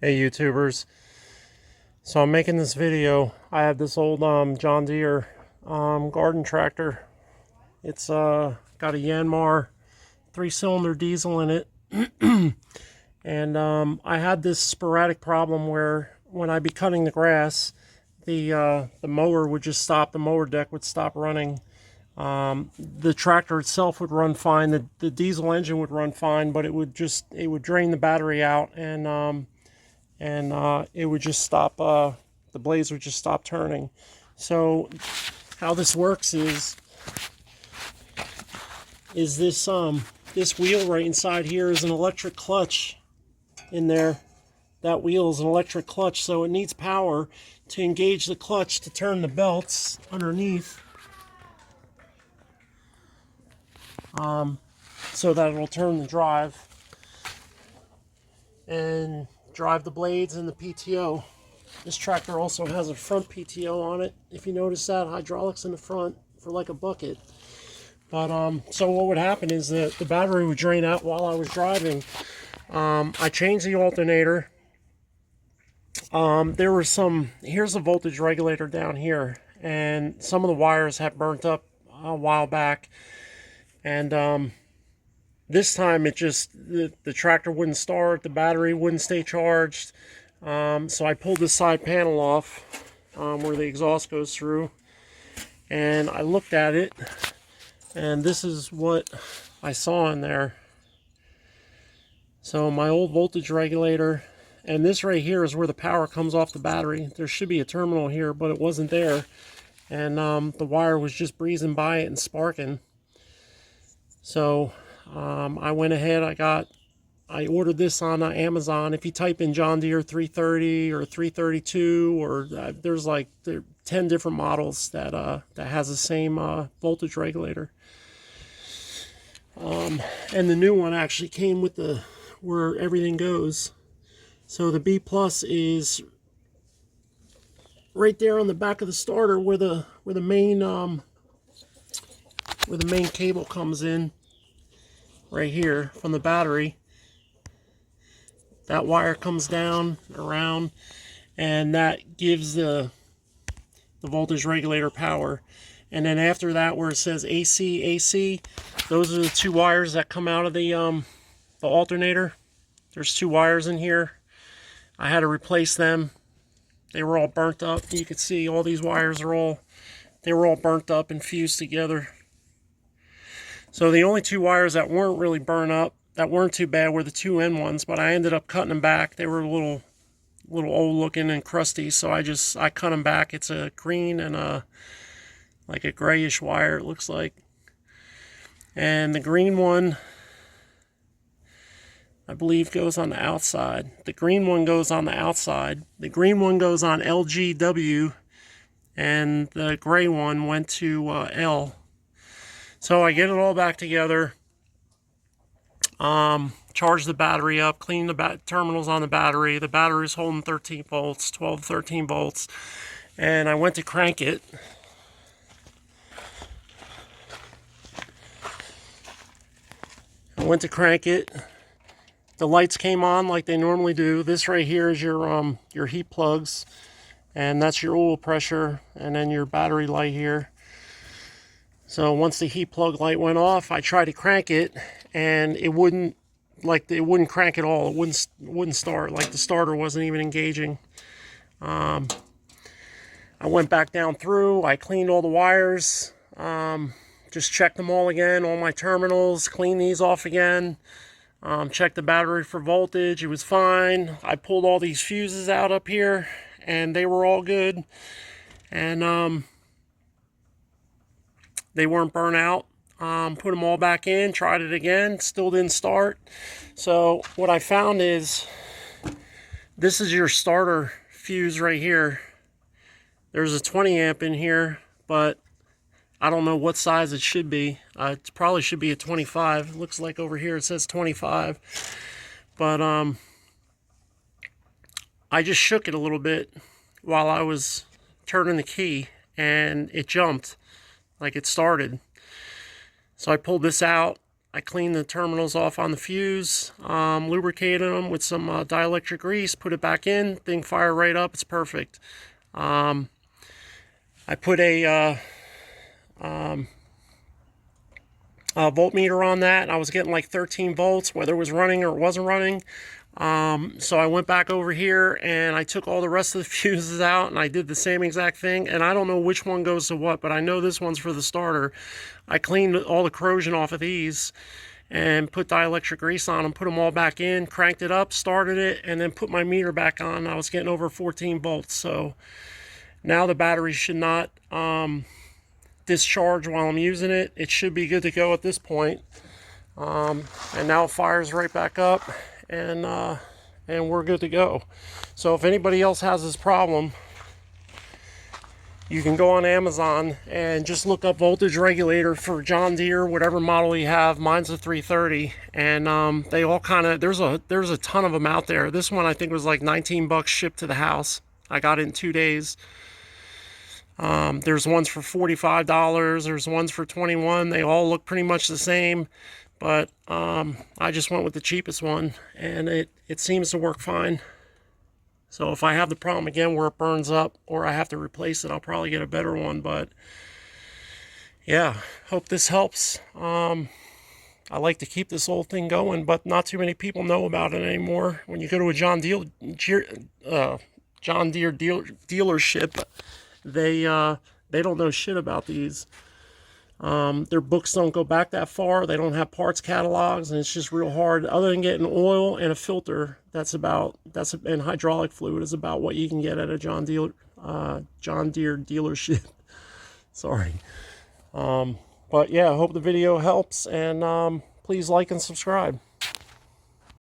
Hey YouTubers, so I'm making this video. I have this old John Deere garden tractor. It's got a Yanmar 3-cylinder diesel in it. And I had this sporadic problem where when I'd be cutting the grass, the mower would just stop, the mower deck would stop running. The tractor itself would run fine, the diesel engine would run fine, but it would drain the battery out, and it would just stop, the blades would just stop turning. So how this works is this wheel right inside here is an electric clutch in there. That wheel is an electric clutch, so it needs power to engage the clutch to turn the belts underneath, so that it'll turn the drive and drive the blades and the PTO. This tractor also has a front PTO on it. If you notice that, hydraulics in the front for like a bucket. But so what would happen is that the battery would drain out while I was driving. I changed the alternator. There were here's the voltage regulator down here, and some of the wires had burnt up a while back, and this time it just, the tractor wouldn't start, the battery wouldn't stay charged. So I pulled this side panel off, where the exhaust goes through, and I looked at it, and this is what I saw in there. So my old voltage regulator, and this right here is where the power comes off the battery. There should be a terminal here, but it wasn't there, and the wire was just breezing by it and sparking. So I went ahead, I ordered this on Amazon. If you type in John Deere 330 or 332, or there's like 10 different models that has the same voltage regulator. And the new one actually came with where everything goes. So the B plus is right there on the back of the starter where the main cable comes in, right here from the battery. That wire comes down around, and that gives the voltage regulator power. And then after that, where it says AC, those are the two wires that come out of the alternator. There's two wires in here. I had to replace them. They were all burnt up. You can see all these wires were all burnt up and fused together. So the only two wires that weren't really burnt up, that weren't too bad, were the two end ones, but I ended up cutting them back. They were a little old looking and crusty, so I cut them back. It's a green and like a grayish wire, it looks like. And the green one, I believe, goes on the outside. The green one goes on the outside. The green one goes on LGW, and the gray one went to L. So I get it all back together, charge the battery up, clean the terminals on the battery. The battery's holding 13 volts, 12 to 13 volts, and I went to crank it. The lights came on like they normally do. This right here is your heat plugs, and that's your oil pressure, and then your battery light here. So once the heat plug light went off, I tried to crank it, and it wouldn't crank at all. It wouldn't start. Like the starter wasn't even engaging. I went back down through. I cleaned all the wires. Just checked them all again, all my terminals. Cleaned these off again. Checked the battery for voltage. It was fine. I pulled all these fuses out up here, and they were all good. And they weren't burnt out. Put them all back in, tried it again, still didn't start. So what I found is, this is your starter fuse right here. There's a 20 amp in here, but I don't know what size it should be. It probably should be a 25. It looks like over here it says 25. But I just shook it a little bit while I was turning the key, and it jumped like it started. So I pulled this out, I cleaned the terminals off on the fuse, lubricated them with some dielectric grease, put it back in, thing fired right up, it's perfect. I put a voltmeter on that. I was getting like 13 volts, whether it was running or it wasn't running. So I went back over here and I took all the rest of the fuses out and I did the same exact thing. And I don't know which one goes to what, but I know this one's for the starter. I cleaned all the corrosion off of these and put dielectric grease on them, put them all back in, cranked it up, started it, and then put my meter back on. I was getting over 14 volts. So now the battery should not discharge while I'm using it. It should be good to go at this point. And now it fires right back up, and we're good to go. So if anybody else has this problem, you can go on Amazon and just look up voltage regulator for John Deere, whatever model you have. Mine's a 330, and they all kind of, there's a ton of them out there. This one I think was like 19 bucks shipped to the house. I got it in 2 days. There's ones for $45, there's ones for $21. They all look pretty much the same, but I just went with the cheapest one, and it seems to work fine. So if I have the problem again where it burns up or I have to replace it, I'll probably get a better one. But yeah, hope this helps. I like to keep this old thing going, but not too many people know about it anymore. When you go to a John Deere dealership, they don't know shit about these. Their books don't go back that far. They don't have parts catalogs, and it's just real hard. Other than getting oil and a filter, and hydraulic fluid is about what you can get at a John Deere dealership. Sorry. But yeah, I hope the video helps, and please like and subscribe.